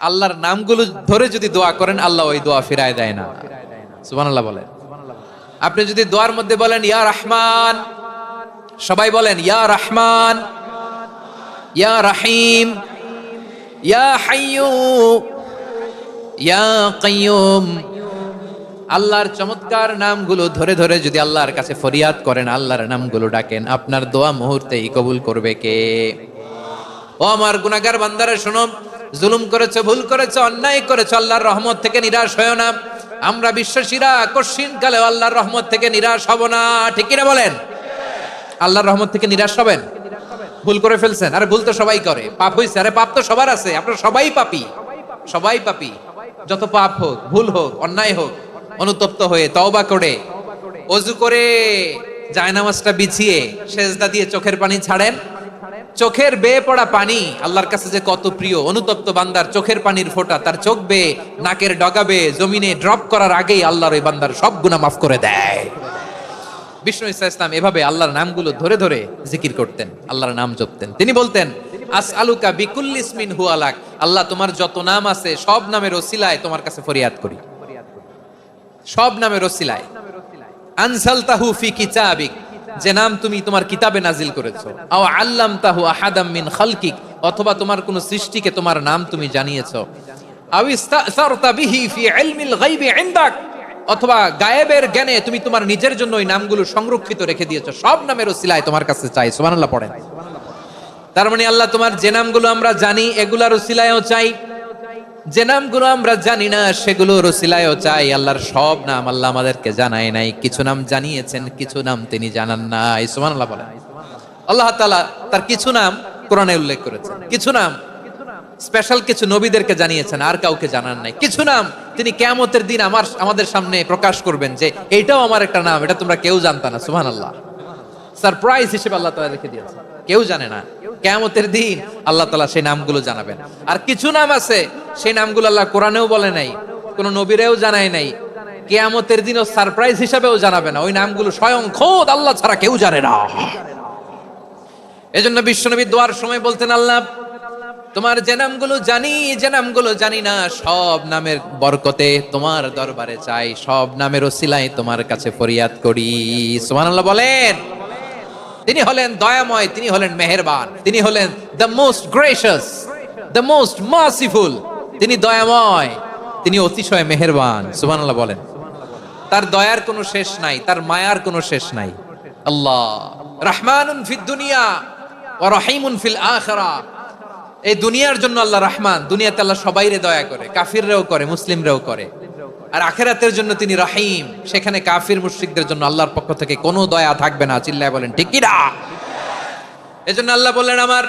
আল্লাহর নামগুলো ধরে যদি দোয়া করেন আল্লাহ ওই দোয়া ফিরায় দেয় না। সুবহানাল্লাহ বলেন। আপনি যদি দোয়ার মধ্যে বলেন ইয়া রহমান, সবাই বলেন ইয়া রহমান, ইয়া রহিম, ইয়া হাইয়্যু, ইয়া কাইয়্যুম, আল্লাহর চমৎকার নামগুলো ধরে ধরে যদি আল্লাহর কাছে ফরিয়াদ করেন, আল্লাহর নামগুলো ডাকেন, আপনার দোয়া মুহূর্তেই কবুল করবে কে? ও আমার গুনাহগার বান্দারা শোনো, জুলুম করেছো, ভুল করেছো, অন্যায় করেছো, আল্লাহর রহমত থেকে নিরাশ হয়ো না। আমরা বিশ্বাসীরা কঠিন কালেও আল্লাহর রহমত থেকে নিরাশ হব না, ঠিক কিনা বলেন? আল্লাহর রহমত থেকে নিরাশ হবেন? ভুল করে ফেলছেন, আরে ভুল তো সবাই করে, পাপ হইছে, আরে পাপ তো সবার আছে, আপনারা সবাই পাপী, সবাই পাপী। যত পাপ হোক, ভুল হোক, অন্যায় হোক, অনুতপ্ত হয়ে তওবা করে ওযু করে জায়নামাজটা বিছিয়ে সেজদা দিয়ে চোখের পানি ছাড়েন। চোখের বেয়ে পড়া পানি আল্লাহর কাছে যে কত প্রিয়। অনুতপ্ত বান্দার চোখের পানির ফোঁটা তার চোখ বেয়ে, নাকের ডগা বেয়ে জমিনে ড্রপ করার আগেই আল্লাহর ওই বান্দার সব গুনাহ মাফ করে দেয়। বিষ্ণু ঈসা ইসলাম এভাবে আল্লাহর নামগুলো ধরে ধরে জিকির করতেন, আল্লাহর নাম জপতেন। তিনি বলতেন আসআলুকা বিকুল্লি ইসমিন হুয়া লাক, আল্লাহ তোমার যত নাম আছে সব নামের ওসিলায় তোমার কাছে ফরিয়াদ করি, সব নামের ওসিলায়। আনসালতাহু ফি কিতাবিক, যে নাম তুমি তোমার কিতাবে নাজিল করেছো। আও আল্লামতাহু আহাদাম মিন খালকিক, অথবা তোমার কোন সৃষ্টিকে তোমার নাম তুমি জানিয়েছো। আও ইস্তাসারতা বিহি ফি ইলমিল গায়বি ইনদাক, অথবা গায়েবের জ্ঞানে তুমি তোমার নিজের জন্য ওই নামগুলো সংরক্ষিত রেখে দিয়েছো। সব নামের ওসিলায় তোমার কাছে চাই। সুবহানাল্লাহ পড়েন। তার মানে আল্লাহ তোমার যে নামগুলো আমরা জানি এগুলার ওসিলায়ও চাই, যে নামগুলো আমরা জানি না সেগুলোর ওসিলায়ও চাই। আল্লাহর সব নাম আল্লাহ আমাদেরকে জানায় নাই, কিছু নাম জানিয়েছেন, কিছু নাম তিনি জানান নাই। সুবহানাল্লাহ বলেন। আল্লাহ তাআলা তার কিছু নাম কোরআনে উল্লেখ করেছেন, কিছু নাম স্পেশাল কিছু নবীদেরকে জানিয়েছেন, আর কাউকে জানান নাই। কিছু নাম তিনি কিয়ামতের দিন আমাদের সামনে প্রকাশ করবেন যে এইটাও আমার একটা নাম, এটা তোমরা কেউ জানতা না। সুবহানাল্লাহ। সারপ্রাইজ হিসেবে আল্লাহ তাআলা রেখে দিয়েছেন, কেউ জানে না। কিয়ামতের দিন আল্লাহ তাআলা সেই নামগুলো জানাবেন। আর কিছু নাম আছে সেই নামগুলো আল্লাহ কোরআনেও বলে নাই, কোন নবীরেও জানায় নাই, কিয়ামতের দিনও সারপ্রাইজ হিসেবেও জানাবে না। ওই নামগুলো স্বয়ং খোদ আল্লাহ ছাড়া কেউ জানে না। এজন্য বিশ্বনবী দোয়ার সময় বলতেন, আল্লাহ তোমার যে নামগুলো জানি, যে নামগুলো জানি না, সব নামের বরকতে তোমার দরবারে চাই, সব নামের ওসিলায় তোমার কাছে ফরিয়াদ করি। সুবহানাল্লাহ বলেন। তিনি হলেন দয়াময়, তিনি হলেন মেহেরবান, তিনি হলেন the most gracious, the most merciful. তিনি দয়াময়, তিনি অতিশয় মেহেরবান। সুবহানাল্লাহ বলেন। তার দয়ার কোনো শেষ নাই, তার মায়ার কোনো শেষ নাই। আল্লাহ রহমানুন ফিদ দুনিয়া ওয়া রহিমুন ফিল আখিরা। এই দুনিয়ার জন্য আল্লাহ রহমান, দুনিয়াতে আল্লাহ সবাইরে দয়া করে, কাফিররাও করে, মুসলিমরাও করে। আর আখিরাতের জন্য তিনি রহিম, সেখানে কাফির মুশরিকদের জন্য আল্লাহর পক্ষ থেকে কোনো দয়া থাকবে না। চিল্লায় বলেন ঠিক কি না? এজন্য আল্লাহ বললেন আমার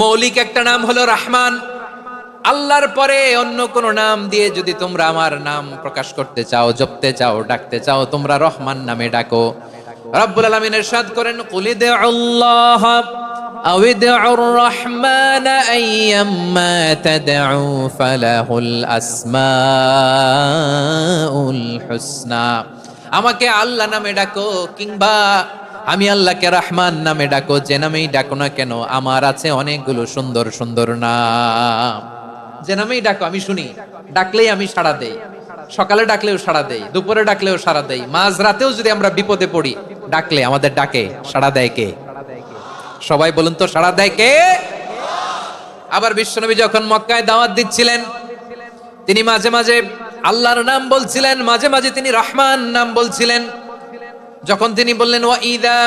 মৌলিক একটা নাম হলো রহমান। আল্লাহর পরে অন্য কোন নাম দিয়ে যদি তোমরা আমার নাম প্রকাশ করতে চাও, জপতে চাও, ডাকতে চাও, তোমরা রহমান নামে ডাকো। রব্বুল আলামিন ইরশাদ করেন কুলিদুল্লাহ আও ইদউর রহমান আইয়াম্মা তাদউ ফালাহুল আসমাউল হুসনা। আমাকে আল্লাহ নামে ডাকো, কিংবা আমি আল্লাহকে রহমান নামে ডাকো, যে নামেই ডাকো না কেন আমার আছে অনেকগুলো সুন্দর সুন্দর নাম। যে নামেই ডাকো আমি শুনি, ডাকলেই আমি সাড়া দেই। সকালে ডাকলেও সাড়া দেই, দুপুরে ডাকলেও সাড়া দেই, মাঝরাতেও যদি আমরা বিপদে পড়ি ডাকলে আমাদের ডাকে সাড়া দেয় কে? সবাই বলুন তো, সাড়া দেয় কে? আবার বিশ্বনবী যখন মক্কায় দাওয়াত দিচ্ছিলেন, তিনি মাঝে মাঝে আল্লাহর নাম বলছিলেন, মাঝে মাঝে তিনি রহমান নাম বলছিলেন। যখন তিনি বললেন ওয়া ইযা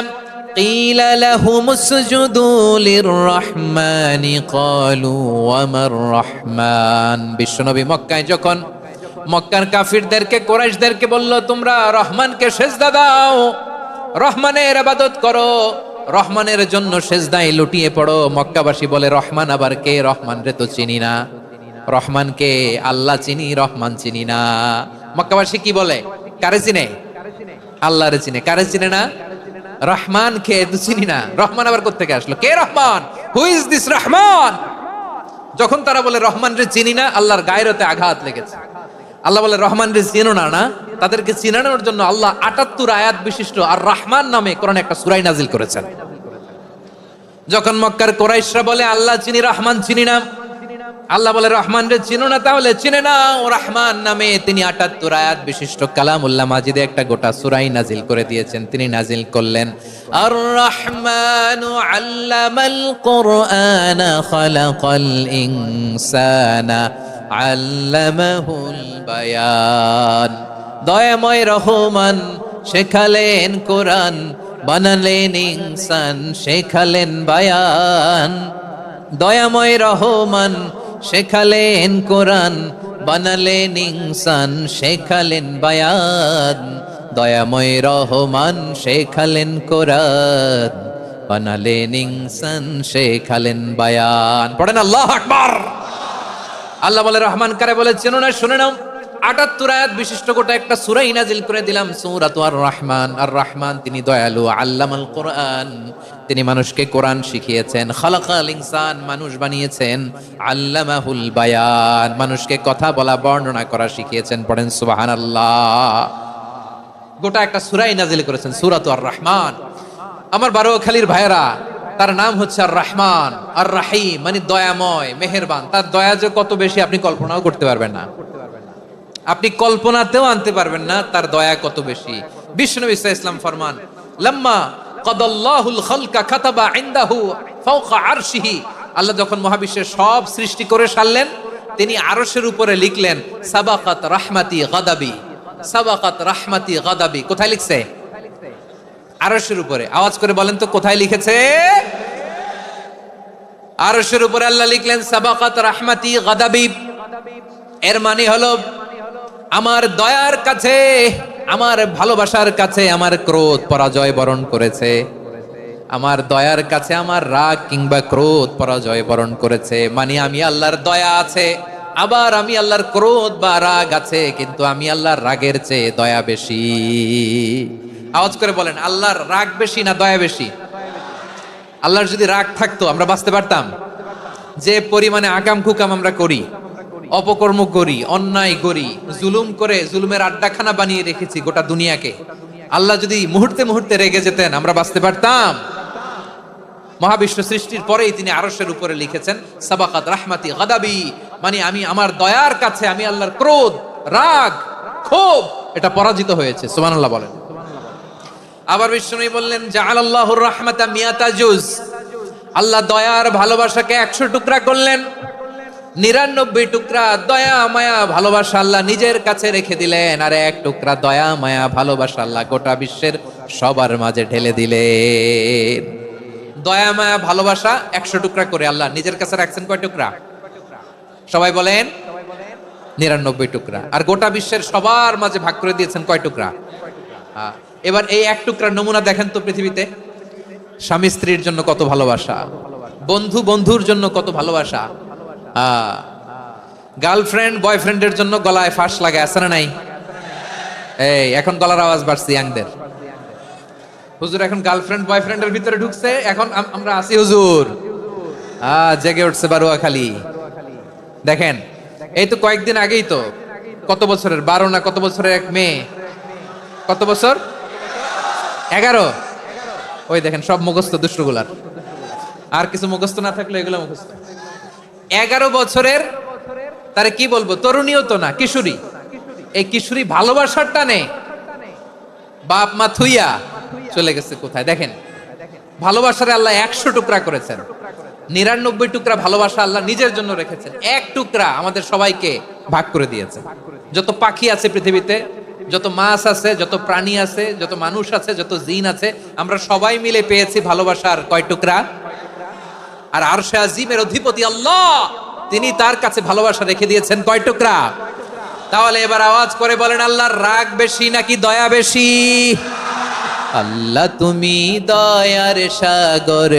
কিলা লাহুমুসজুদু লিররহমানি ক্বালু ওয়া মার রহমান। বিশ্বনবী মক্কায় যখন মক্কার কাফিরদেরকে, কুরাইশদেরকে বলল তোমরা রহমানকে সেজদা দাও, রহমানের ইবাদত করো, রহমানের জন্য সেজদায় লুটিয়ে পড়ো, মক্কাবাসী বলে রহমান আবার কে? রহমান রে তো চিনি না। রহমান কে? আল্লাহ চিনি, রহমান চিনি না। মক্কাবাসী কি বলে? কারে চিনে? আল্লাহরে চিনে। কারে চিনে না? রহমান কে তো চিনি না। রহমান আবার কোত্থেকে আসলো? কে Rahman? Who is this Rahman? যখন তারা বলে রহমান রে চিনি না, আল্লাহর গায়রতে আঘাত লেগেছে। আল্লাহ বলে রহমান রে চিনো না, না? তাদেরকে চিনানোর জন্য আল্লাহ ৭৮ আয়াত বিশিষ্ট আর রহমান নামে কোরআনে একটা সূরা নাজিল করেছেন। যখন মক্কার কুরাইশরা বলে আল্লাহ চিনি, রহমান চিনি না, আল্লাহ বলে রহমান রে চিনো না, তাহলে চিনে নাও, রহমান নামে তিনি ৭৮ আয়াত বিশিষ্ট কালামুল্লাহ মাজিদে একটা গোটা সূরাই নাজিল করে দিয়েছেন। তিনি নাজিল করলেন আর রহমানু আল্লামাল কুরআনা খালাকাল ইনসানা আল্লামাহুল বায়ান। দয়াময় রহমান শেখালেন কোরআন, বানালেন ইনসান, শেখালেন বায়ান। দয়াময় রহমান শেখালেন কোরআন, বানালেন ইনসান, শেখালেন বায়ান। দয়াময় রহমান শেখালেন কোরআন, বানালেন ইনসান, শেখালেন বায়ান। পড়েন আল্লাহু আকবার। আল্লাহ বলে রহমান কারে বলে চেনো না, শুনে নাও। ৭৮ আয়াত বিশিষ্ট গোটা একটা সূরা নাজিল করে দিলাম, সূরাতু আর রহমান। আর রহমান তিনি দয়ালু, আল্লামাল কোরআন, তিনি মানুষকে কোরআন শিখিয়েছেন। খালাকাল ইনসান, মানুষ বানিয়েছেন। আল্লামাহুল বায়ান, মানুষকে কথা বলা বর্ণনা করা শিখিয়েছেন। পড়েন সুবহানাল্লাহ। গোটা একটা সূরাই নাজিল করেছেন, সূরাতু আর রহমান। আমার বারোখালীর ভাইয়েরা, তার নাম হচ্ছে আর রহমান আর রাহিম, মানে দয়াময়, মেহেরবান। তার দয়া যে কত বেশি আপনি কল্পনাও করতে পারবেন না, আপনি কল্পনাতেও আনতে পারবেন না তার দয়া কত বেশি। বিশ্বনবী সাল্লাল্লাহু আলাইহি ওয়াসাল্লাম ফরমান, লাম্মা কাদাল্লাহুল খালকা কাতাবা ইনদাহু ফাওকা আরশিহি। আল্লাহ যখন মহাবিশ্বের সব সৃষ্টি করে সারলেন, তিনি আরশের উপরে লিখলেন সাবাকাত রাহমাতি গাদাবি, সাবাকাত রাহমাতি গাদাবি। কোথায় লিখছে? আরশের উপরে। আওয়াজ করে বলেন তো কোথায় লিখেছে? আরশের উপরে আল্লাহ লিখলেন সাবাকাত রাহমাতি গাদাবি। এর মানে হলো আমার দয়ার কাছে, আমার ভালোবাসার কাছে আমার ক্রোধ পরাজয় বরণ করেছে। আমার দয়ার কাছে আমার রাগ কিংবা ক্রোধ পরাজয় বরণ করেছে। মানে আমি আল্লাহর দয়া আছে, আবার আমি আল্লাহর ক্রোধ বা রাগ আছে, কিন্তু আমি আল্লাহর রাগের চেয়ে দয়া বেশি। আওয়াজ করে বলেন, আল্লাহর রাগ বেশি না দয়া বেশি? আল্লাহর যদি রাগ থাকতো আমরা বাঁচতে পারতাম? যে পরিমাণে আকাম কুকাম আমরা করি, অপকর্ম করি, অন্যায় করি, জুলুম করে জুলুমের আড্ডাখানা বানিয়ে রেখেছি গোটা দুনিয়াকে, আল্লাহ যদি মুহূর্তে মুহূর্তে রেগে যেতেন আমরা বাঁচতে পারতাম? মহাবিশ্ব সৃষ্টির পরেই তিনি আরশের উপরে লিখেছেন সাবাকাত রাহমাতি গাদাবি, মানে আমি আমার দয়ার কাছে আমি আল্লাহর ক্রোধ, রাগ, ক্ষোভ এটা পরাজিত হয়েছে। সুবহানাল্লাহ বলেন। আবার বিষ্ণু বললেন জাআলাল্লাহুর রাহমাতা মিয়াতা জুজ, আল্লাহ দয়ার ভালোবাসাকে ১০০ টুকরা করলেন। ৯৯ টুকরা দয়া মায়া ভালোবাসা আল্লাহ নিজের কাছে রেখে দিলেন, আর ১ টুকরা দয়া মায়া ভালোবাসা আল্লাহ গোটা বিশ্বের সবার মাঝে ঢেলে দিলেন। দয়া মায়া ভালোবাসা ১০০ টুকরা করে আল্লাহ নিজের কাছে রাখছেন কয় টুকরা? সবাই বলেন ৯৯ টুকরা। আর গোটা বিশ্বের সবার মাঝে ভাগ করে দিয়েছেন কয় টুকরা? এবার এই ১ টুকরার নমুনা দেখেন তো পৃথিবীতে। স্বামী স্ত্রীর জন্য কত ভালোবাসা, বন্ধু বন্ধুর জন্য কত ভালোবাসা, গার্লফ্রেন্ড বয়ফ্রেন্ডের জন্য গলায় ফাঁস লাগে, আছে না নাই? এই এখন গলার আওয়াজ বাড়ছে ইয়াংদের। হুজুর এখন গার্লফ্রেন্ড বয়ফ্রেন্ডের ভিতরে ঢুকছে, এখন আমরা আছি হুজুর। জেগে উঠছে বারোয়াখালী। দেখেন এই তো কয়েকদিন আগেই তো, কত বছরের ১২ না কত বছরের এক মেয়ে, কত বছর? ১১। ওই দেখেন সব মুখস্থ দুষ্টগুলার, আর কিছু মুখস্থ না থাকলে এগুলো মুখস্থ। ১১ বছরের, তারে কি বলবো, তরুণীও তো না, কিশোরী। এই কিশোরী ভালোবাসার টানে বাপ মা থুইয়া চলে গেছে কোথায়? দেখেন ভালোবাসারে আল্লাহ ১০০ টুকরা করেছেন, ৯৯ টুকরা ভালোবাসা আল্লাহ নিজের জন্য রেখেছেন, ১ টুকরা আমাদের সবাইকে ভাগ করে দিয়েছেন। যত পাখি আছে পৃথিবীতে, যত মাছ আছে, যত প্রাণী আছে, যত মানুষ আছে, যত জিন আছে, আমরা সবাই মিলে পেয়েছি ভালোবাসার কয় টুকরা? আর আরশে আজিমের অধিপতি আল্লাহ, তিনি তার কাছে ভালোবাসা রেখে দিয়েছেন কয় টুকরা? তাহলে এবার আওয়াজ করে বলেন, আল্লাহর রাগ বেশি নাকি দয়া বেশি? আল্লাহ তুমি দয়ার সাগর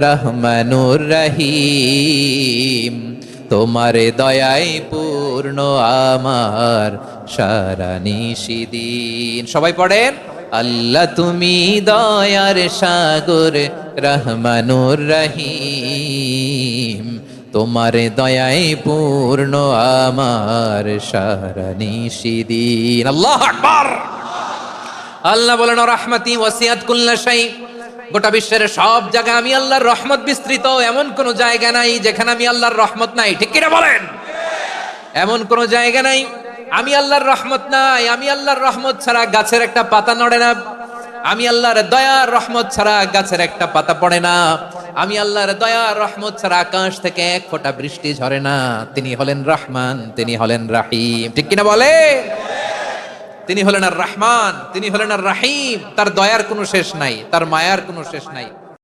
রহমানুর রহিম, তোমার দয়ায় পূর্ণ আমার সারা নিশিদিন। সবাই পড়েন, আল্লাহ তুমি দয়ার সাগর রহমানুর রহিম, তোমার দয়ায় পূর্ণ আমার সারা নিশিদিন। আল্লাহু আকবার। আল্লাহ বলেন রাহমাতি ওয়াসিআত কুল্লা শাই, গোটা বিশ্বের সব জায়গায় আমি আল্লাহর রহমত বিস্তৃত, এমন কোন জায়গা নাই যেখানে আমি আল্লাহর রহমত নাই, ঠিক কিনা বলেন? এমন কোন জায়গা নাই আমি আল্লাহর রহমত নাই। আমি আল্লাহর রহমত ছাড়া গাছের একটা পাতা নড়ে না, আমি আল্লাহর দয়ার রহমত ছাড়া গাছের একটা পাতা পড়ে না, আমি আল্লাহর দয়ার রহমত ছাড়া আকাশ থেকে এক ফোঁটা বৃষ্টি ঝরে না। তিনি হলেন রহমান, তিনি হলেন রাহিম, ঠিক কিনা বলে? তিনি হলেন আর রহমান, তিনি হলেন আর রাহিম। তার দয়ার কোনো শেষ নাই, তার মায়ার কোনো শেষ নাই।